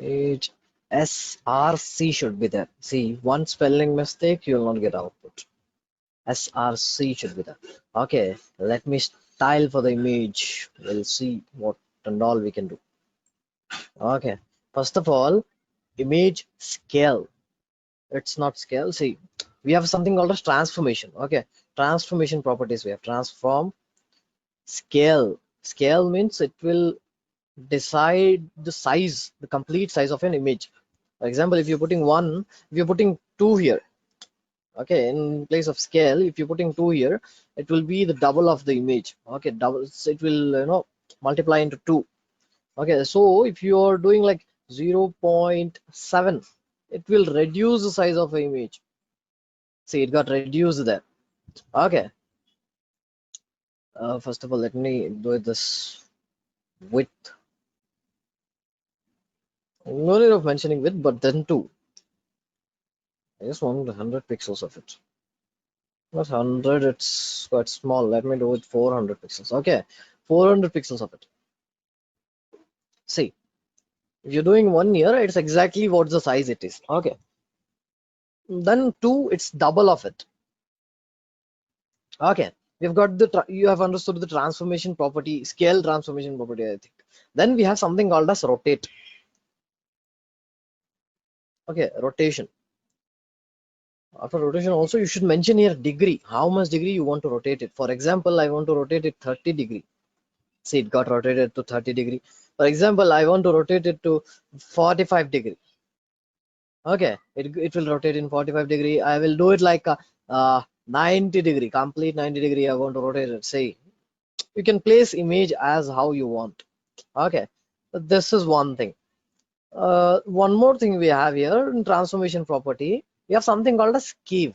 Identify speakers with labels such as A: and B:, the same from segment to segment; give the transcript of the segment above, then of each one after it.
A: It SRC should be there. See, one spelling mistake, you will not get output. SRC should be there. Okay, let me style for the image. We'll see what and all we can do. Okay, first of all, image scale. It's not scale. See, we have something called as transformation. Okay, transformation properties. We have transform scale. Scale means it will decide the size, the complete size of an image. For example, if you're putting one, if you're putting two here, okay, in place of scale, if you're putting two here, it will be the double of the image. Okay, double, so it will, multiply into two. Okay, so if you're doing like 0.7, it will reduce the size of the image. See, it got reduced there. Okay, first of all, let me do this width. No need of mentioning width, but then two. I just want 100 pixels of it. Not 100, it's quite small. Let me do it 400 pixels. Okay, 400 pixels of it. See, if you're doing 1 year, it's exactly what the size it is. Okay, then two, it's double of it. Okay, we've got you have understood the transformation property, scale transformation property, I think. Then we have something called as rotate. Okay, rotation. After rotation also, you should mention here degree, how much degree you want to rotate it. For example, I want to rotate it 30 degree. See, it got rotated to 30 degree. For example, I want to rotate it to 45 degree. Okay, it will rotate in 45 degree. I will do it like a 90 degree, complete 90 degree. I want to rotate it. Say, you can place image as how you want. Okay, this is one thing. One more thing we have here in transformation property, we have something called a skew.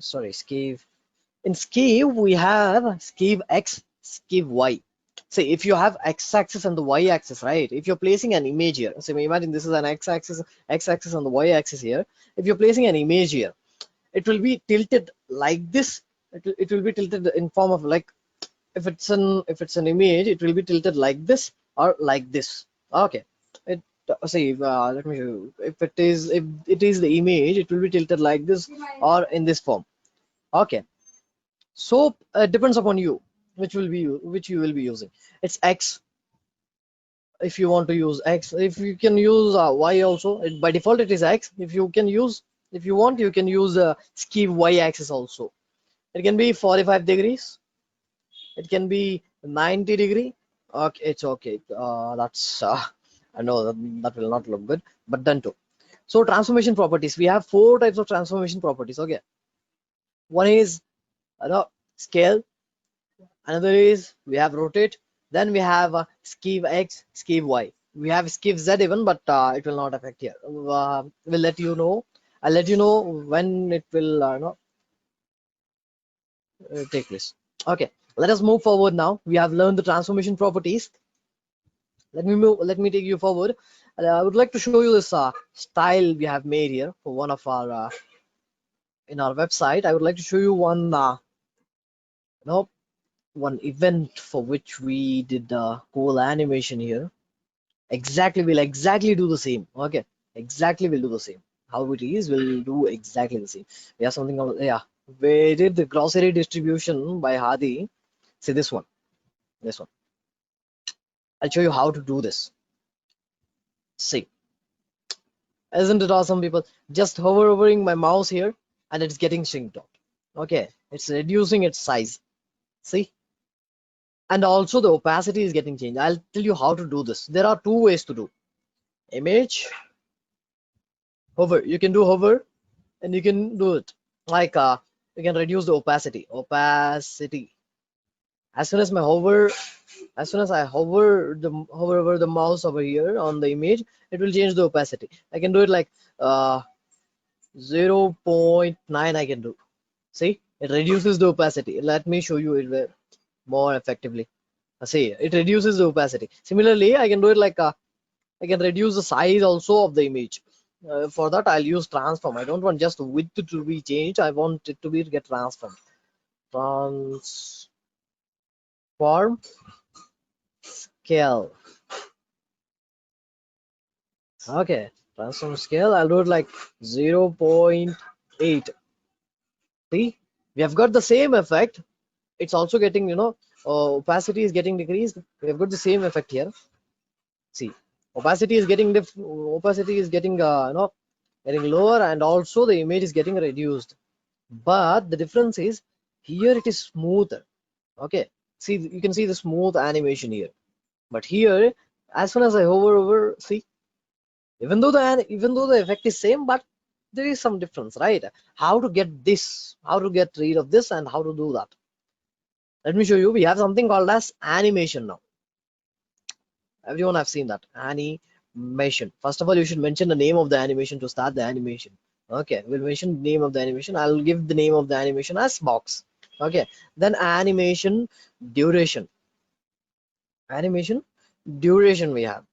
A: Sorry, skew. In skew, we have skew x, skew y. See, if you have x-axis and the y-axis, right? If you're placing an image here, so imagine this is an x-axis and the y-axis here. If you're placing an image here, it will be tilted like this. It will be tilted in form of like, if it's an image, it will be tilted like this or like this. Okay. It see, let me show you. If it is the image, it will be tilted like this or in this form. Okay, so depends upon you which you will be using. It's x if you want to use x. If you can use y also, by default it is x. If you want, you can use skew y axis also. It can be 45 degrees, it can be 90 degree. Okay, it's okay. That's I know that will not look good, but then too. So transformation properties, we have four types of transformation properties. Okay, one is scale, another is we have rotate, then we have skew x, skew y, we have skew z even, but it will not affect here. We'll let you know. I'll let you know when it will take place. Okay, let us move forward. Now we have learned the transformation properties. Let me take you forward. I would like to show you this style we have made here for one of our in our website. I would like to show you one event for which we did cool animation here. Exactly, we'll exactly do the same. Okay, exactly, we'll do the same. How it is, we'll do exactly the same. We have something called, yeah, we did the grocery distribution by Haadi. See this one. I'll show you how to do this. See, isn't it awesome, people? Just hovering my mouse here and it's getting synced out. Okay, it's reducing its size. See, and also the opacity is getting changed. I'll tell you how to do this. There are two ways to do. Image, hover. You can do hover, and you can do it like you can reduce the opacity. As soon as I hover over the mouse over here on the image, it will change the opacity. I can do it like 0.9. I can do. See, it reduces the opacity. Let me show you it more effectively. See, it reduces the opacity. Similarly, I can do it like I can reduce the size also of the image. For that, I'll use transform. I don't want just width to be changed. I want it to be get transformed. Transform scale. Okay, transform scale, I'll do it like 0.8. See, we have got the same effect. It's also getting, opacity is getting decreased. We have got the same effect here. See, opacity is getting opacity is getting, getting lower, and also the image is getting reduced. But the difference is here it is smoother. Okay, see, you can see the smooth animation here. But here, as soon as I hover over, see, even though the effect is same, but there is some difference, right? How to get this, how to get rid of this, and how to do that. Let me show you. We have something called as animation now. Everyone have seen that animation. First of all, you should mention the name of the animation to start the animation. Okay, we'll mention the name of the animation. I'll give the name of the animation as box. Okay, then animation duration we have.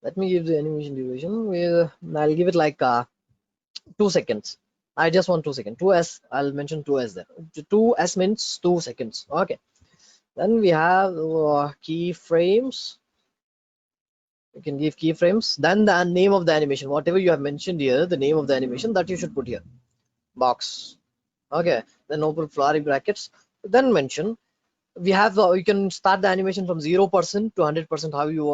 A: Let me give the animation duration. I'll give it like 2 seconds. I just want 2 seconds. 2s. I'll mention 2s there. 2s means 2 seconds. Okay. Then we have keyframes. You can give keyframes. Then the name of the animation. Whatever you have mentioned here, the name of the animation that you should put here. Box. Okay. Then open flowery brackets. Then mention. We have you can start the animation from 0% to 100%, how you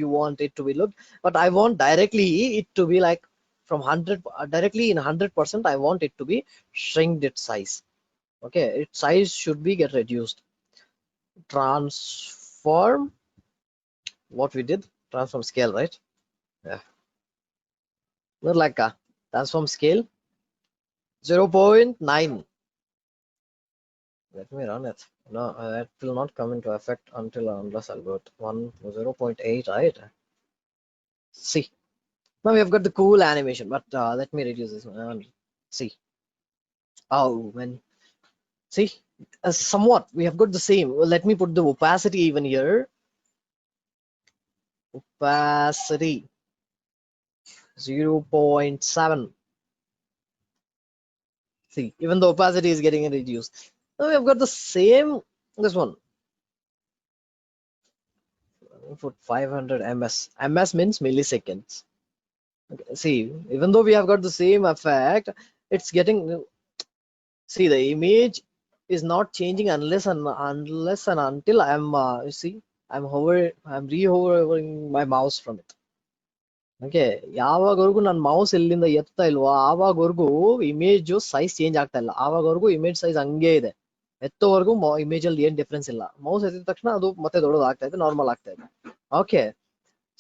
A: want it to be looked. But I want directly it to be like from 100 directly in 100%. I want it to be shrink its size. Okay, its size should be get reduced. Transform, what we did, transform scale, right? Yeah, not like a transform scale 0.9. Let me run it. No, it will not come into effect until unless I'll go to 0.8, right? See, now we have got the cool animation, but let me reduce this one. See, oh man, see, somewhat we have got the same. Well, let me put the opacity even here. Opacity 0.7. See, even the opacity is getting reduced. Now we have got the same. This one, put 500 ms. Ms means milliseconds. Okay, see, even though we have got the same effect, it's getting. See, the image is not changing unless and until I'm you see, I'm re-hovering my mouse from it. Okay, ಯಾವಾಗವರೆಗೂ ನನ್ನ mouse ಎಲ್ಲಿಂದ ಎತ್ತಾ ಇಲ್ವೋ ಆವಾಗವರೆಗೂ image size change ಆಗ್ತಾ ಇಲ್ಲ. ಆವಾಗವರೆಗೂ image size ಹಂಗೆ ಇದೆ. ಎತ್ತೋವರೆಗೂ image ಅಲ್ಲಿ ಏನ್ difference ಇಲ್ಲ. ಮೌಸ್ ಎತ್ತಿದ ತಕ್ಷಣ ಅದು ಮತ್ತೆ ದೊಡ್ಡದಾಗ್ತಾ ಇದೆ, ನಾರ್ಮಲ್ ಆಗ್ತಾ ಇದೆ. ಓಕೆ,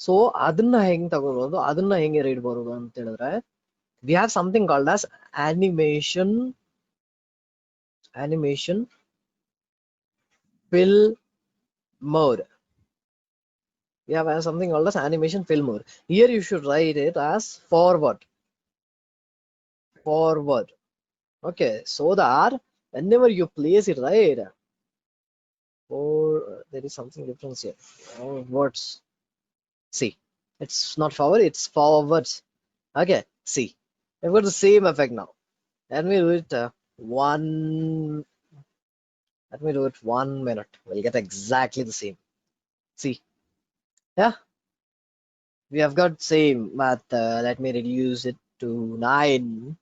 A: ಸೊ ಅದನ್ನ ಹೆಂಗ್ ತಗೋಬಹುದು, ಅದನ್ನ ಹೆಂಗೆ ರೀಡ್ ಬರೋದು ಅಂತ ಹೇಳಿದ್ರೆ, we have something called as animation fill mode. We have something called as animation fill mode. Here you should write it as forward. Okay, so that whenever you place it, right, or there is something different here. Words. See, it's not forward, it's forwards. Okay, see, we've got the same effect now. Let me do it 1 minute. We'll get exactly the same. See, yeah, we have got same, but let me reduce it to 9.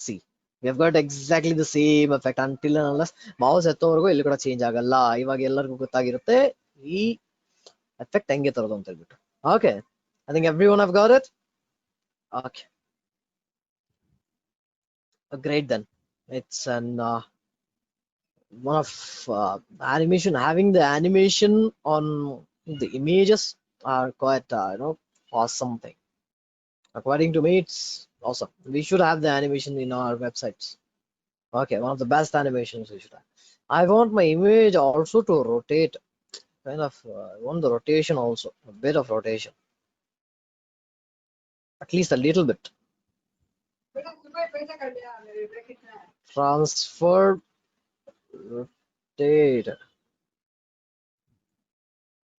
A: See, we have got exactly the same effect until and unless mouse ಎತ್ತೋವರೆಗೂ ಇಲ್ಲಿ ಕೂಡ change ಆಗಲ್ಲ. ಇವಾಗ ಎಲ್ಲರಿಗೂ ಗೊತ್ತಾಗಿರುತ್ತೆ ಈ effect ಹೆಂಗೆ ತರೋದು ಅಂತ ಹೇಳ್ಬಿಟ್ಟು. Okay, I think everyone have got it. Okay, great then. It's an one of animation, having the animation on the images are quite awesome thing. According to me, it's awesome. We should have the animation in our websites. Okay, one of the best animations we should have. I want my image also to rotate, kind of I want the rotation also, a bit of rotation, at least a little bit. Transfer, rotate, at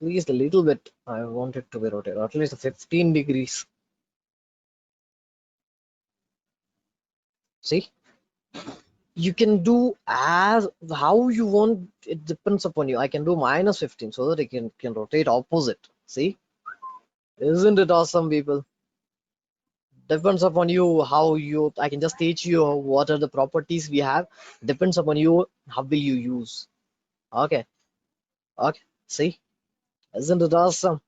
A: least a little bit. I want it to be rotated, at least 15 degrees. See, you can do as how you want. It depends upon you. I can do -15 so that it can rotate opposite. See, Isn't it awesome, people? Depends upon you how you. I can just teach you what are the properties we have. Depends upon you how will you use. Okay, okay. See, isn't it awesome?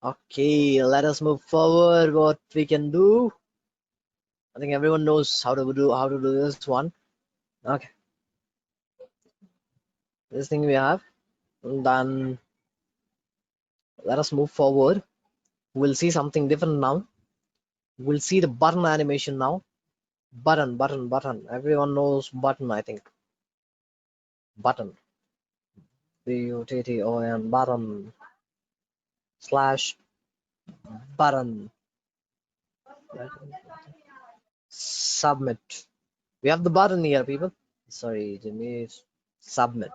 A: Okay, let us move forward. What we can do? I think everyone knows how to do this one. Okay, this thing we have. Then let us move forward. We'll see something different now. We'll see the button animation now. Button, button, button. Everyone knows button, I think. Button. Button. Button. Slash button. Submit. We have the button here, people. Sorry, Jimmy. Submit.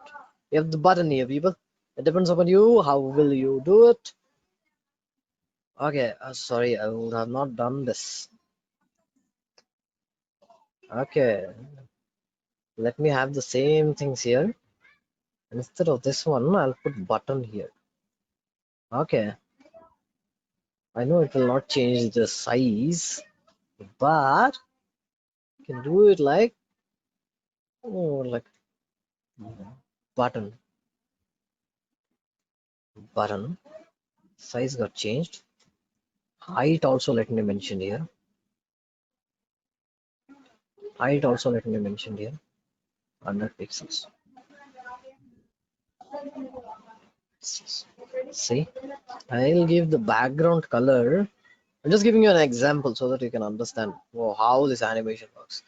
A: We have the button here, people. It depends upon you. How will you do it? Okay, sorry, I would have not done this. Okay, let me have the same things here. Instead of this one, I'll put button here. Okay, I know it will not change the size, but you can do it like, oh, like button, button. Size got changed. Height also let me mention here. Height also let me mention here. 100 pixels. See, I'll give the background color. I'm just giving you an example so that you can understand how this animation works.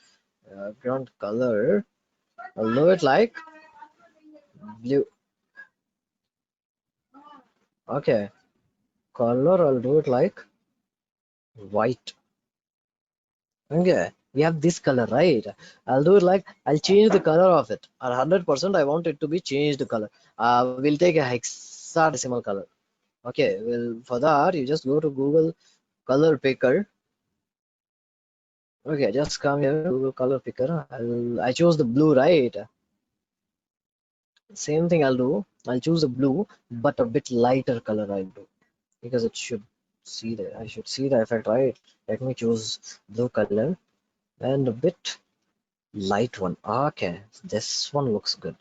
A: Background color, I'll do it like blue. Okay, color, I'll do it like white. Okay, we have this color, right? I'll do it like I'll change the color of it. At 100%, I want it to be changed the color. We'll take a hexadecimal color. Okay, well, for that, you just go to Google Color Picker. Okay, just come here, Google Color Picker. I chose the blue, right? Same thing I'll do. I'll choose a blue, but a bit lighter color I'll do because it should see the I should see the effect, right? Let me choose blue color and a bit light one. Okay, this one looks good.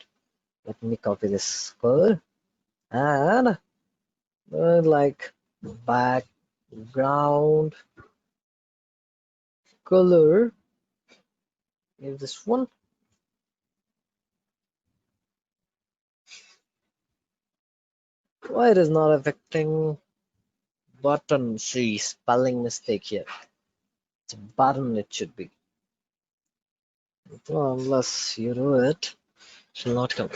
A: Let me copy this color and like background color. Give this one. Why it is not affecting button? See, spelling mistake here. It's a button. It should be. Well, unless you do it, shall not come.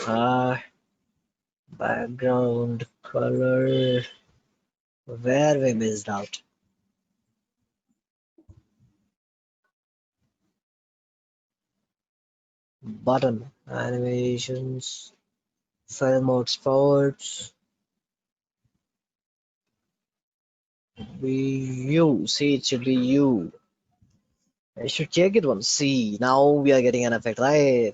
A: Background color. Where we missed out. Button animations. File mode sports. You see, it should be you. I should check it once. See, now we are getting an effect, right?